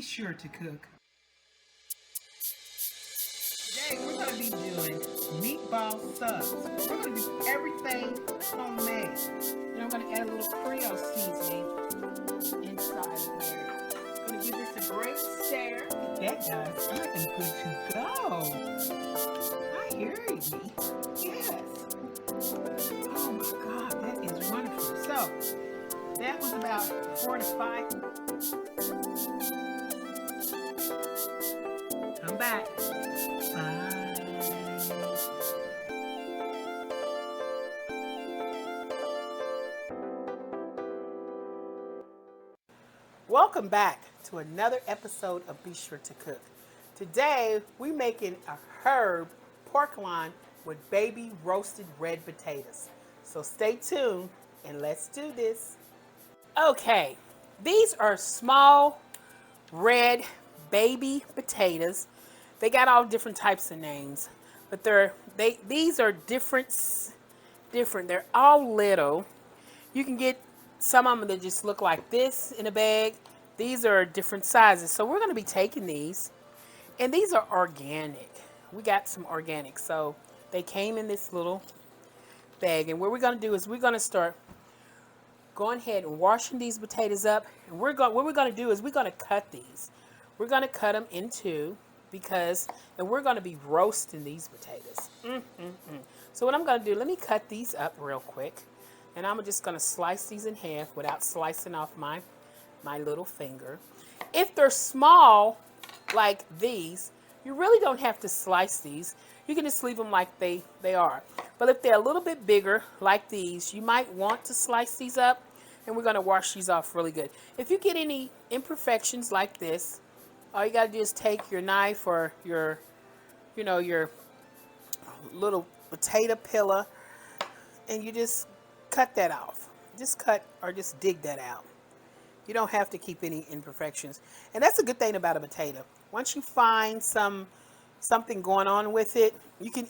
sure to cook. Today we're going to be doing meatball subs. We're going to do everything homemade. And I'm going to add a little Creole seasoning inside of here. I'm going to give this a great stir. Look at that, guys. I am good to go. I hear you. Yes. Oh my God, that is wonderful. So that was about 4 to 5. Come back. Bye. Welcome back to another episode of Be Sure to Cook. Today we're making a Herb Pork Loin with baby roasted red potatoes. So stay tuned and let's do this. Okay, these are small red baby potatoes. They got all different types of names, but these are different. They're all little. You can get some of them that just look like this in a bag. These are different sizes. So we're going to be taking these, and these are organic. We got some organic, so they came in this little bag. And what we're going to do is we're going to start going ahead and washing these potatoes up. And what we're going to do is we're going to cut these. We're going to cut them in two and we're going to be roasting these potatoes. So what I'm going to do, let me cut these up real quick. And I'm just going to slice these in half without slicing off my little finger. If they're small like these, you really don't have to slice these. You can just leave them like they are. But if they're a little bit bigger like these, you might want to slice these up. And we're going to wash these off really good. If you get any imperfections like this, all you got to do is take your knife or your little potato peeler, and you just cut that off. Just cut or just dig that out. You don't have to keep any imperfections. And that's a good thing about a potato. Once you find something going on with it, you can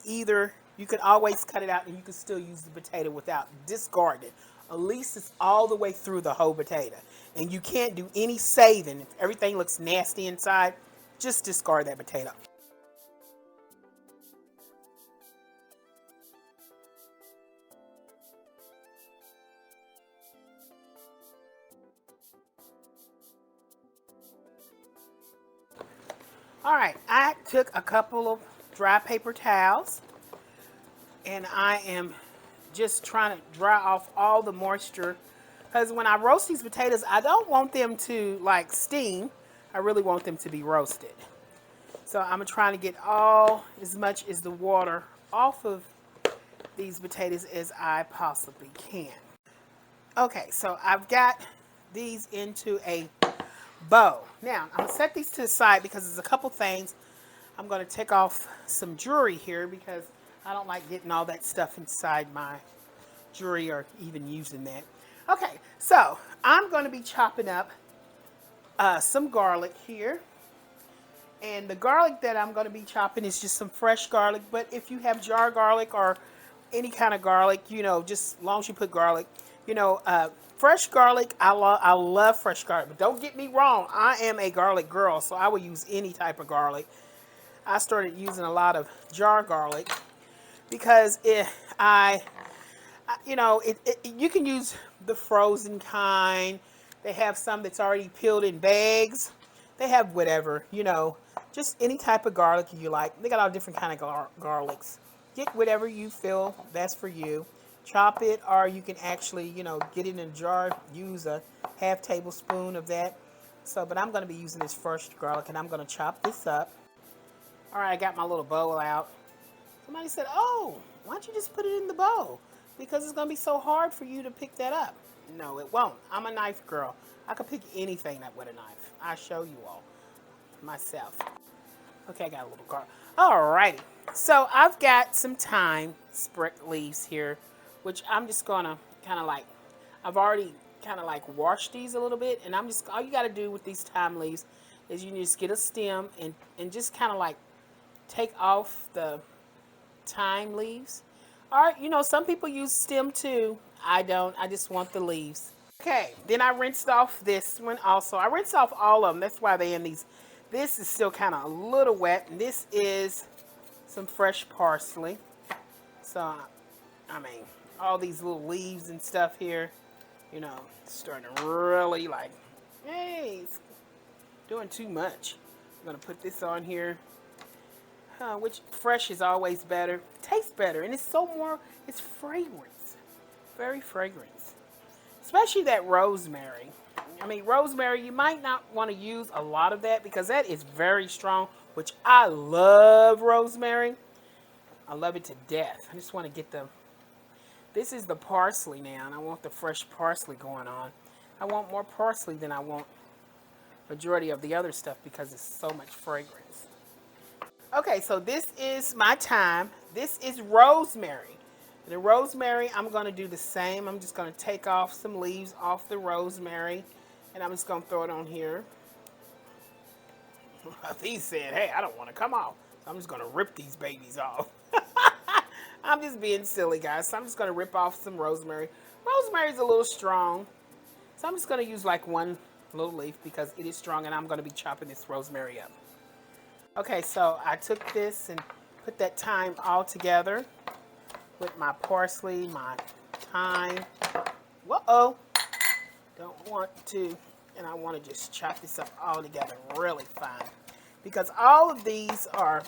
always cut it out and you can still use the potato without discarding it. At least it's all the way through the whole potato. And you can't do any saving. If everything looks nasty inside, just discard that potato. All right, I took a couple of dry paper towels and I am just trying to dry off all the moisture, because when I roast these potatoes, I don't want them to like steam. I really want them to be roasted. So I'm trying to get as much as the water off of these potatoes as I possibly can. Okay, so I've got these into a bowl. Now, I'm going to set these to the side because there's a couple things. I'm going to take off some jewelry here because I don't like getting all that stuff inside my jewelry or even using that. Okay, so I'm going to be chopping up some garlic here. And the garlic that I'm going to be chopping is just some fresh garlic. But if you have jar garlic or any kind of garlic, just as long as you put garlic, fresh garlic, I love fresh garlic. But don't get me wrong, I am a garlic girl, so I will use any type of garlic. I started using a lot of jar garlic because you can use the frozen kind. They have some that's already peeled in bags. They have whatever, just any type of garlic you like. They got all different kind of garlics. Get whatever you feel best for you. Chop it, or you can actually, get it in a jar. Use a half tablespoon of that. But I'm going to be using this fresh garlic, and I'm going to chop this up. All right, I got my little bowl out. Somebody said, "Oh, why don't you just put it in the bowl? Because it's going to be so hard for you to pick that up." No, it won't. I'm a knife girl. I can pick anything up with a knife. I'll show you all myself. Okay, I got a little garlic. All righty. So I've got some thyme sprig leaves here, which I'm just going to I've already washed these a little bit. And all you got to do with these thyme leaves is you just get a stem and just take off the thyme leaves. Or, some people use stem too. I don't. I just want the leaves. Okay, then I rinsed off this one also. I rinsed off all of them. That's why they're in these. This is still kind of a little wet. And this is some fresh parsley. So, I mean, all these little leaves and stuff here, you know, starting to really like, hey, it's doing too much. I'm going to put this on here, which fresh is always better. Tastes better, and it's so more, it's fragrance. Very fragrance. Especially that rosemary. I mean, rosemary, you might not want to use a lot of that because that is very strong, which I love rosemary. I love it to death. I just want to get the, this is the parsley now, and I want the fresh parsley going on. I want more parsley than I want majority of the other stuff because it's so much fragrance. Okay, so this is my thyme. This is rosemary. The rosemary, I'm going to do the same. I'm just going to take off some leaves off the rosemary, and I'm just going to throw it on here. These said, hey, I don't want to come off. So I'm just going to rip these babies off. I'm just being silly, guys. So I'm just going to rip off some rosemary. Rosemary's a little strong, so I'm just going to use like one little leaf because it is strong, and I'm going to be chopping this rosemary up. Okay, so I took this and put that thyme all together with my parsley, my thyme. Whoa-oh. Don't want to, and I want to just chop this up all together really fine because all of these are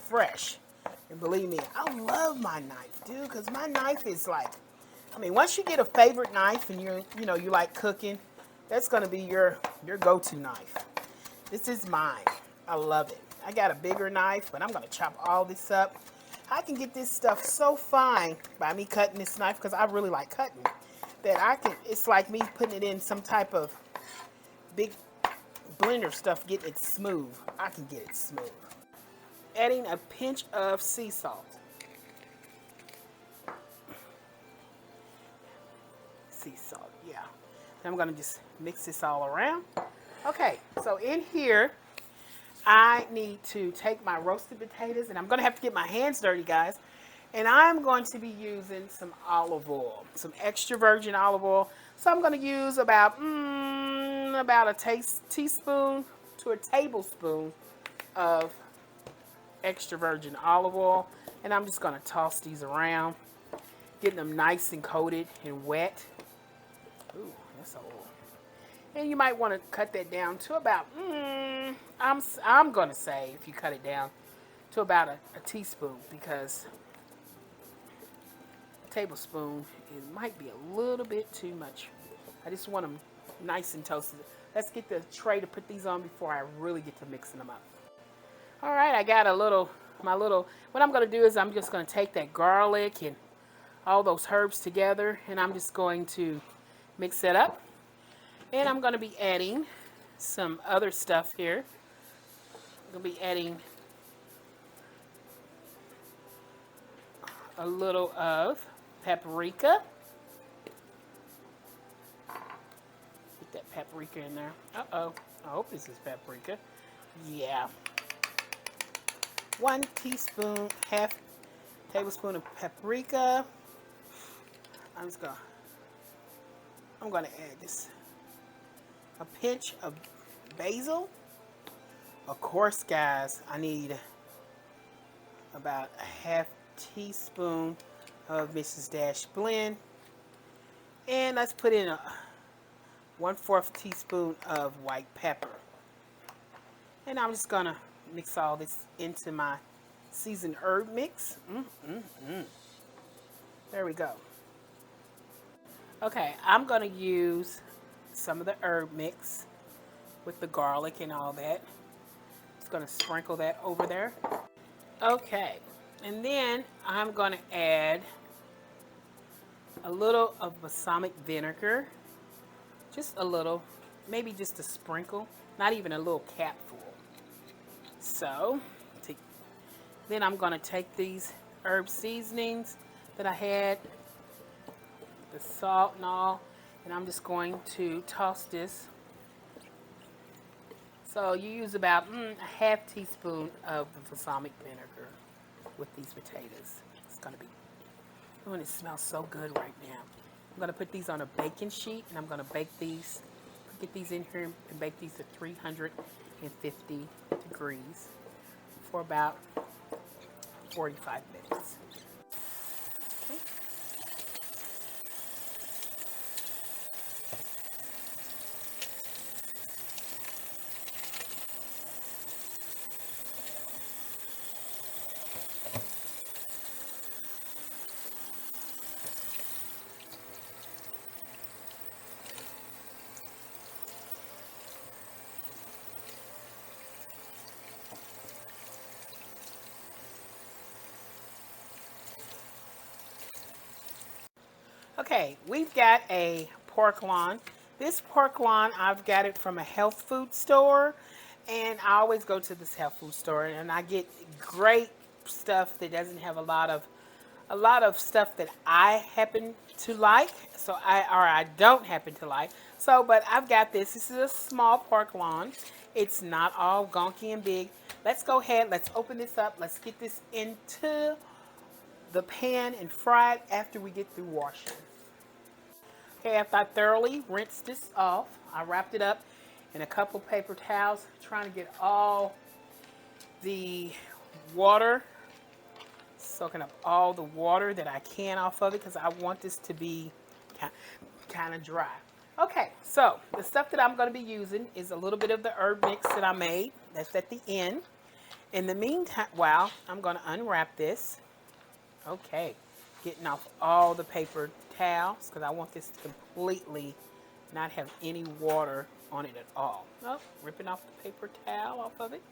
fresh. And believe me, I love my knife, dude, because my knife is like, I mean, once you get a favorite knife and you know, you like cooking, that's going to be your go-to knife. This is mine. I love it. I got a bigger knife, but I'm going to chop all this up. I can get this stuff so fine by me cutting this knife because I really like cutting that I can, it's like me putting it in some type of big blender stuff, getting it smooth. I can get it smooth. Adding a pinch of sea salt. Sea salt, yeah. And I'm going to just mix this all around. Okay, so in here, I need to take my roasted potatoes, and I'm going to have to get my hands dirty, guys. And I'm going to be using some olive oil, some extra virgin olive oil. So I'm going to use about a teaspoon to a tablespoon of extra virgin olive oil. And I'm just going to toss these around, getting them nice and coated and wet. Ooh, that's oil. And you might want to cut that down to about, I'm going to say if you cut it down to about a teaspoon because a tablespoon, it might be a little bit too much. I just want them nice and toasted. Let's get the tray to put these on before I really get to mixing them up. All right, I got what I'm going to do is I'm just going to take that garlic and all those herbs together, and I'm just going to mix it up. And I'm going to be adding some other stuff here. I'm going to be adding a little of paprika. Get that paprika in there. Uh-oh. I hope this is paprika. Yeah. 1 teaspoon, half tablespoon of paprika. I'm going to add this. A pinch of basil. Of course, guys, I need about a half teaspoon of Mrs. Dash blend. And let's put in a 1/4 teaspoon of white pepper. And I'm just going to mix all this into my seasoned herb mix. There we go. Okay, I'm going to use some of the herb mix with the garlic and all that. Just going to sprinkle that over there. Okay, and then I'm going to add a little of balsamic vinegar. Just a little, maybe just a sprinkle, not even a little capful. So, then I'm going to take these herb seasonings that I had, the salt and all, and I'm just going to toss this. So you use about a half teaspoon of the balsamic vinegar with these potatoes. It's going to be, oh, and it smells so good right now. I'm going to put these on a baking sheet, and I'm going to bake these, get these in here and bake these at 350 degrees for about 45 minutes. Okay. Okay, we've got a pork loin. This pork loin, I've got it from a health food store, and I always go to this health food store, and I get great stuff that doesn't have a lot of stuff that I happen to like, I don't happen to like. So, but I've got this. This is a small pork loin. It's not all gonky and big. Let's go ahead. Let's open this up. Let's get this into the pan and fry it after we get through washing. Okay, after I thoroughly rinsed this off, I wrapped it up in a couple paper towels, trying to get all the water, soaking up all the water that I can off of it, because I want this to be kind of dry. Okay, so the stuff that I'm going to be using is a little bit of the herb mix that I made. That's at the end. In the meantime, I'm going to unwrap this. Okay, getting off all the paper towels, because I want this to completely not have any water on it at all. Oh, ripping off the paper towel off of it,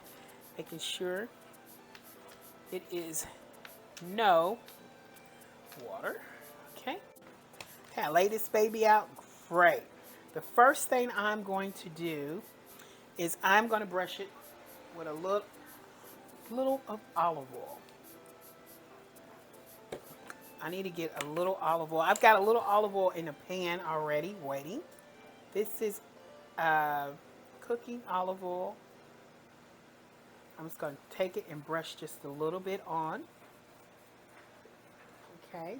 making sure it is no water. Okay, I lay this baby out. Great. The first thing I'm going to do is I'm going to brush it with a little of olive oil. I need to get a little olive oil. I've got a little olive oil in the pan already waiting. This is cooking olive oil. I'm just going to take it and brush just a little bit on. Okay.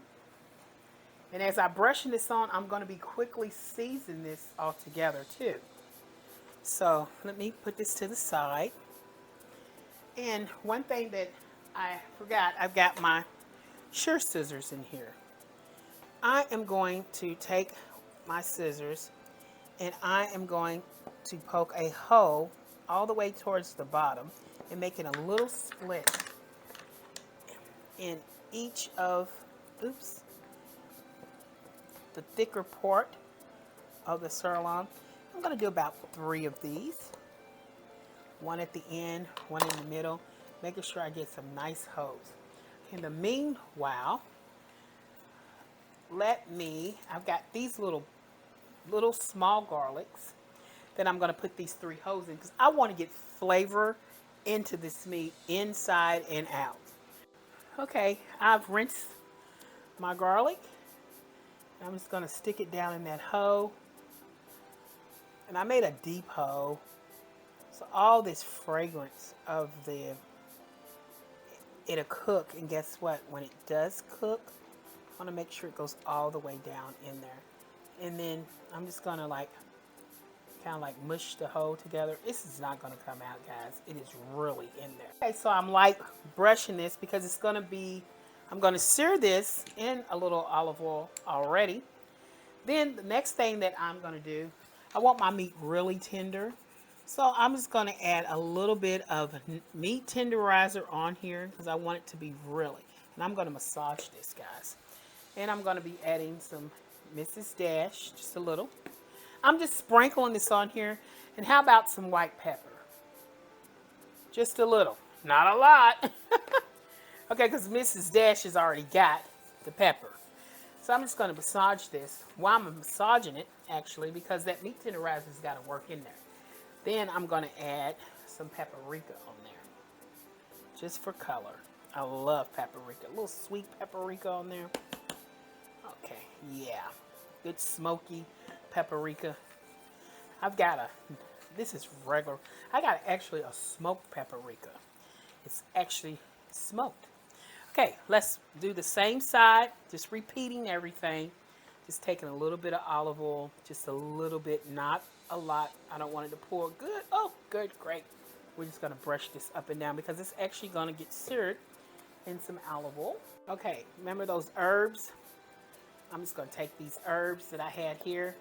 And as I'm brushing this on, I'm going to be quickly seasoning this all together too. So let me put this to the side. And one thing that I forgot, I've got my Sear scissors in here. I am going to take my scissors and I am going to poke a hole all the way towards the bottom and making a little split in each of, the thicker part of the sirloin. I'm going to do about 3 of these. One at the end, one in the middle, making sure I get some nice holes. In the meanwhile, I've got these little small garlics that I'm going to put these 3 holes in, because I want to get flavor into this meat inside and out. Okay, I've rinsed my garlic. I'm just going to stick it down in that hole. And I made a deep hole. So all this fragrance of it'll cook, and guess what? When it does cook, I want to make sure it goes all the way down in there. And then I'm just going to kind of mush the whole together. This is not going to come out, guys. It is really in there. Okay, so I'm brushing this because it's going to be, I'm going to sear this in a little olive oil already. Then the next thing that I'm going to do, I want my meat really tender. So I'm just going to add a little bit of meat tenderizer on here because I want it to be really. And I'm going to massage this, guys. And I'm going to be adding some Mrs. Dash, just a little. I'm just sprinkling this on here. And how about some white pepper? Just a little, not a lot. Okay, because Mrs. Dash has already got the pepper. So I'm just going to massage this while I'm massaging it, actually, because that meat tenderizer's got to work in there. Then I'm going to add some paprika on there, just for color. I love paprika. A little sweet paprika on there. Okay, yeah. Good smoky paprika. I've got this is regular. I got actually a smoked paprika. It's actually smoked. Okay, let's do the same side, just repeating everything. Just taking a little bit of olive oil, just a little bit, not a lot. I don't want it to pour. Good. Oh, good, great. We're just going to brush this up and down because it's actually going to get seared in some olive oil. Okay, remember those herbs? I'm just going to take these herbs that I had here,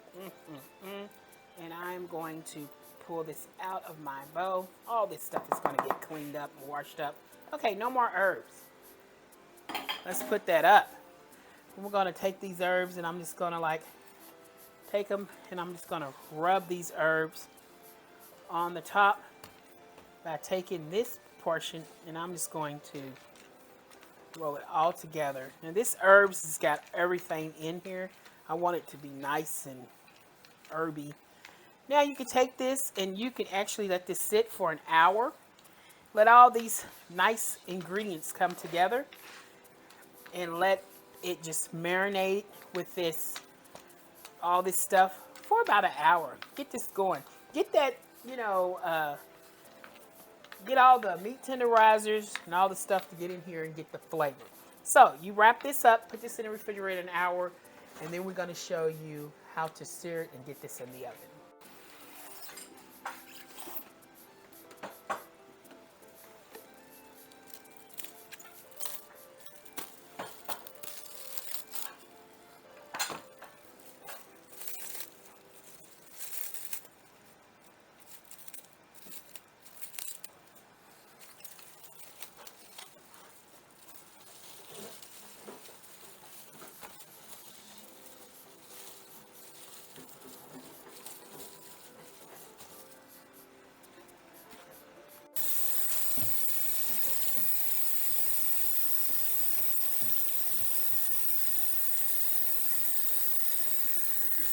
and I'm going to pull this out of my bowl. All this stuff is going to get cleaned up and washed up. Okay, no more herbs. Let's put that up. And we're going to take these herbs, and I'm just going to like take them, and I'm just going to rub these herbs on the top by taking this portion, and I'm just going to roll it all together. Now this herbs has got everything in here. I want it to be nice and herby. Now you can take this and you can actually let this sit for an hour. Let all these nice ingredients come together and let it just marinate with this, all this stuff for about an hour. Get this going. Get that, get all the meat tenderizers and all the stuff to get in here and get the flavor. So you wrap this up, put this in the refrigerator an hour, and then we're going to show you how to sear it and get this in the oven.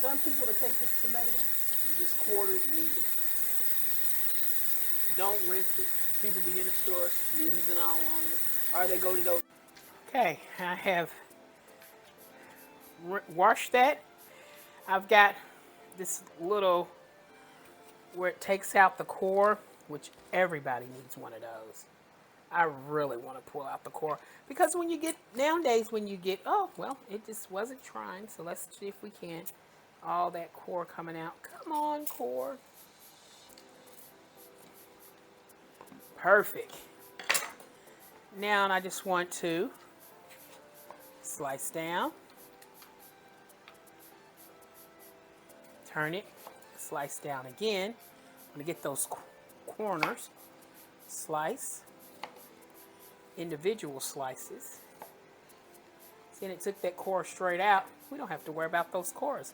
Some people will take this tomato and just quarter it and eat it. Don't rinse it. People be in the store sneezing all on it. Or they go to those. Okay, I have washed that. I've got this little where it takes out the core, which everybody needs one of those. I really want to pull out the core because when you get, nowadays when you get, oh, well, it just wasn't trying. So let's see if we can. All that core coming out. Come on, core. Perfect. Now I just want to slice down. Turn it. Slice down again. I'm going to get those corners. Slice. Individual slices. See, and it took that core straight out. We don't have to worry about those cores.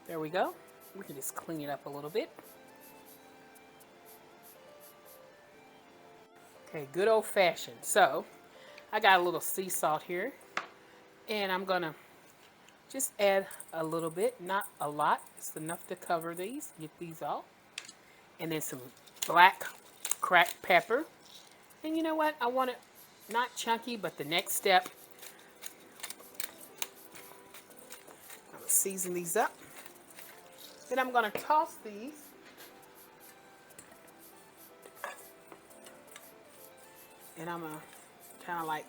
There we go. We can just clean it up a little bit. Okay, good old fashioned. So, I got a little sea salt here. And I'm going to just add a little bit, not a lot. It's enough to cover these. Get these off. And then some black cracked pepper. And you know what? I want it not chunky, but the next step, I'm going to season these up. Then I'm going to toss these. And I'm going to kind of like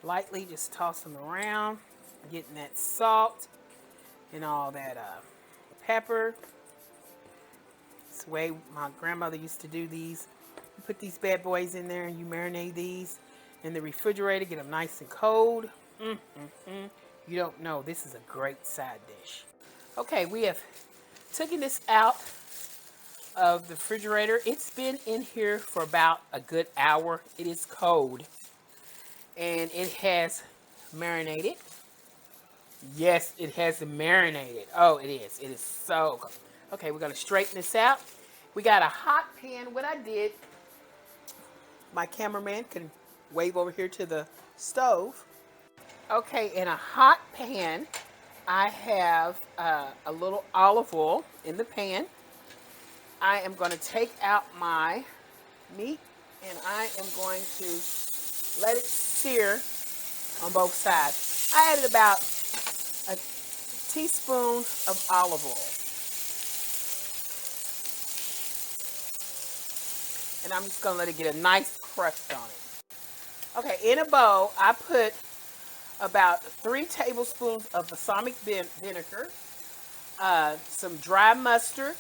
lightly just toss them around, getting that salt and all that pepper. It's the way my grandmother used to do these. You put these bad boys in there and you marinate these in the refrigerator, get them nice and cold. You don't know, this is a great side dish. Okay, we have taken this out of the refrigerator. It's been in here for about a good hour. It is cold. And it has marinated. Yes, it has marinated. Oh, it is. It is so cold. Okay, we're going to straighten this out. We got a hot pan. What I did, my cameraman can wave over here to the stove. Okay, in a hot pan, I have a little olive oil in the pan. I am going to take out my meat and I am going to let it sear on both sides. I added about a teaspoon of olive oil. And I'm just going to let it get a nice crust on it. Okay, in a bowl, I put about 3 tablespoons of balsamic vinegar, some dry mustard,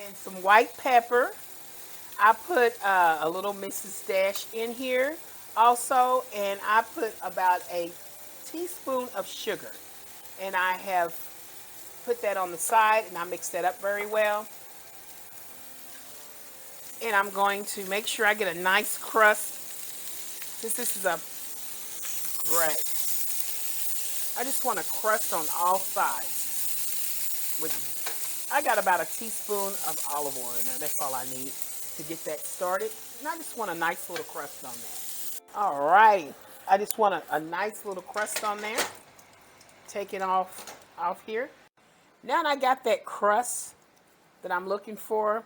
and some white pepper. I put a little Mrs. Dash in here also, and I put about a teaspoon of sugar. And I have put that on the side, and I mix that up very well. And I'm going to make sure I get a nice crust. Since this is a bread, I just want a crust on all sides. I got about a teaspoon of olive oil in there. That's all I need to get that started. And I just want a nice little crust on that. All right. I just want a nice little crust on there. Take it off here. Now that I got that crust that I'm looking for,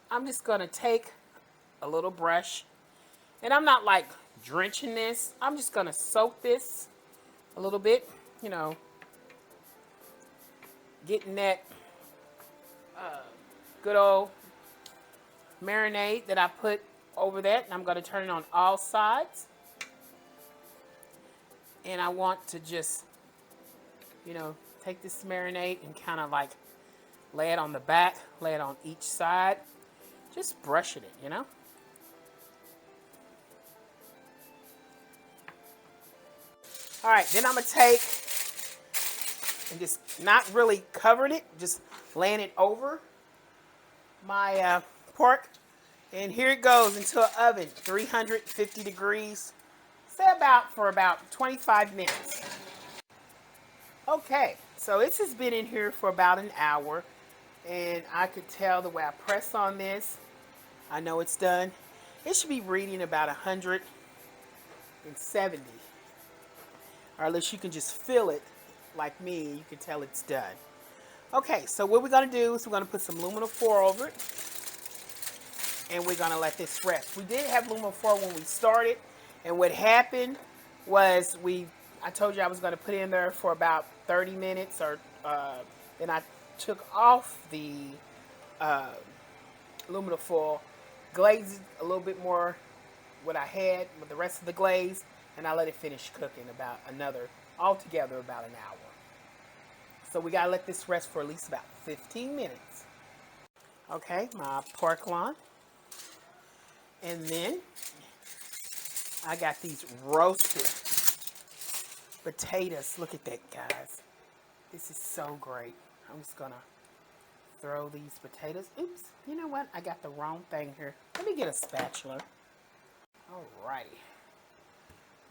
I'm just going to take a little brush. And I'm not like drenching this. I'm just going to soak this a little bit, you know, getting that good old marinade that I put over that. And I'm going to turn it on all sides. And I want to just, you know, take this marinade and kind of like lay it on the back, lay it on each side. Just brushing it, you know. All right, then I'm going to take and just not really covering it, just laying it over my pork. And here it goes into an oven, 350 degrees, say for about 25 minutes. Okay, so this has been in here for about an hour, and I could tell the way I press on this, I know it's done. It should be reading about 170. Or at least you can just feel it like me. You can tell it's done. Okay, so what we're going to do is we're going to put some aluminum foil over it. And we're going to let this rest. We did have aluminum foil when we started. And what happened was I told you I was going to put it in there for about 30 minutes. Then I took off the aluminum foil, glazed a little bit more what I had with the rest of the glaze. And I let it finish cooking altogether about an hour. So we gotta let this rest for at least about 15 minutes. Okay, my pork loin. And then I got these roasted potatoes. Look at that, guys. This is so great. I'm just gonna throw these potatoes. Oops, you know what? I got the wrong thing here. Let me get a spatula. Alrighty.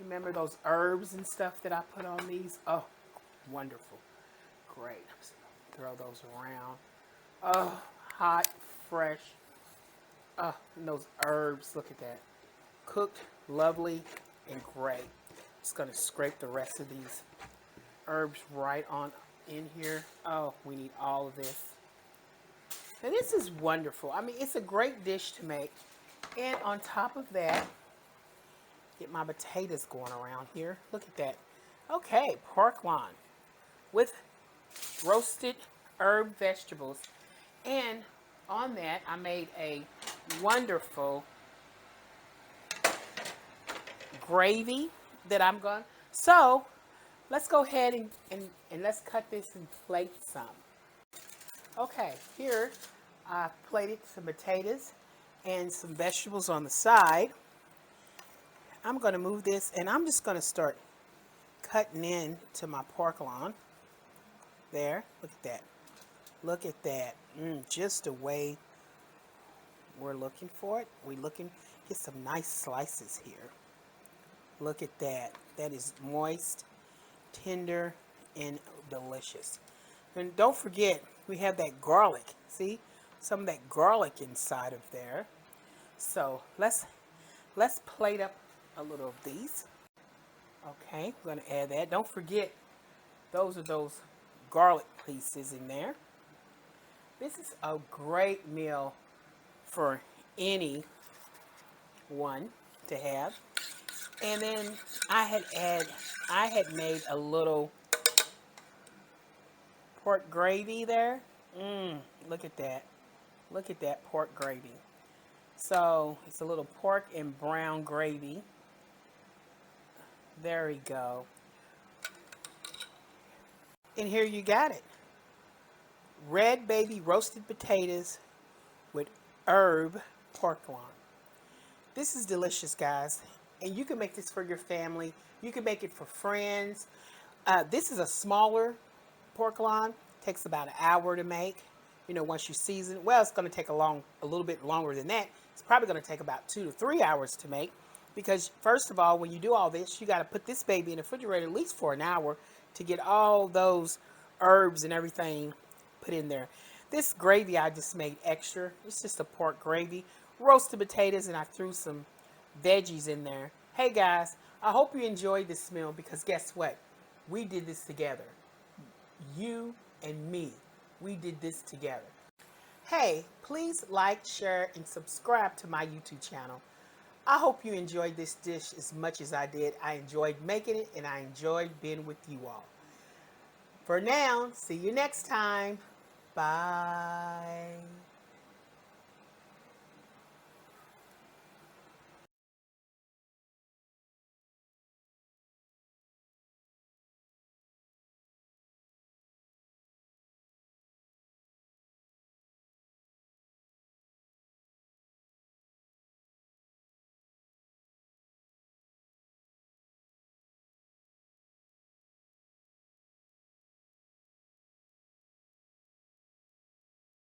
Remember those herbs and stuff that I put on these? Oh, wonderful. Great. I'm just going to throw those around. Oh, hot, fresh. Oh, and those herbs, look at that. Cooked, lovely, and great. Just going to scrape the rest of these herbs right on in here. Oh, we need all of this. And this is wonderful. I mean, it's a great dish to make. And on top of that, get my potatoes going around here. Look at that. Okay, pork loin with roasted herb vegetables. And on that, I made a wonderful gravy that I'm going. So let's go ahead and let's cut this and plate some. Okay, here I plated some potatoes and some vegetables on the side. I'm going to move this, and I'm just going to start cutting in to my pork loin. There, look at that. Look at that. Just the way we're looking for it. We're looking, get some nice slices here. Look at that. That is moist, tender, and delicious. And don't forget, we have that garlic. See? Some of that garlic inside of there. So let's plate up a little of these. Okay, we're going to add that. Don't forget, those are those garlic pieces in there. This is a great meal for anyone to have. And then I had made a little pork gravy there. Look at that. Look at that pork gravy. So it's a little pork and brown gravy. There we go. And here you got it. Red baby roasted potatoes with herb pork loin. This is delicious, guys. And you can make this for your family. You can make it for friends. This is a smaller pork loin. Takes about an hour to make. You know, once you season it. Well, it's going to take a little bit longer than that. It's probably going to take about 2 to 3 hours to make. Because first of all, when you do all this, you got to put this baby in the refrigerator at least for an hour to get all those herbs and everything put in there. This gravy I just made extra. It's just a pork gravy, roasted potatoes, and I threw some veggies in there. Hey guys, I hope you enjoyed this meal because guess what? We did this together. You and me. We did this together. Hey, please like, share, and subscribe to my YouTube channel. I hope you enjoyed this dish as much as I did. I enjoyed making it and I enjoyed being with you all. For now, see you next time. Bye.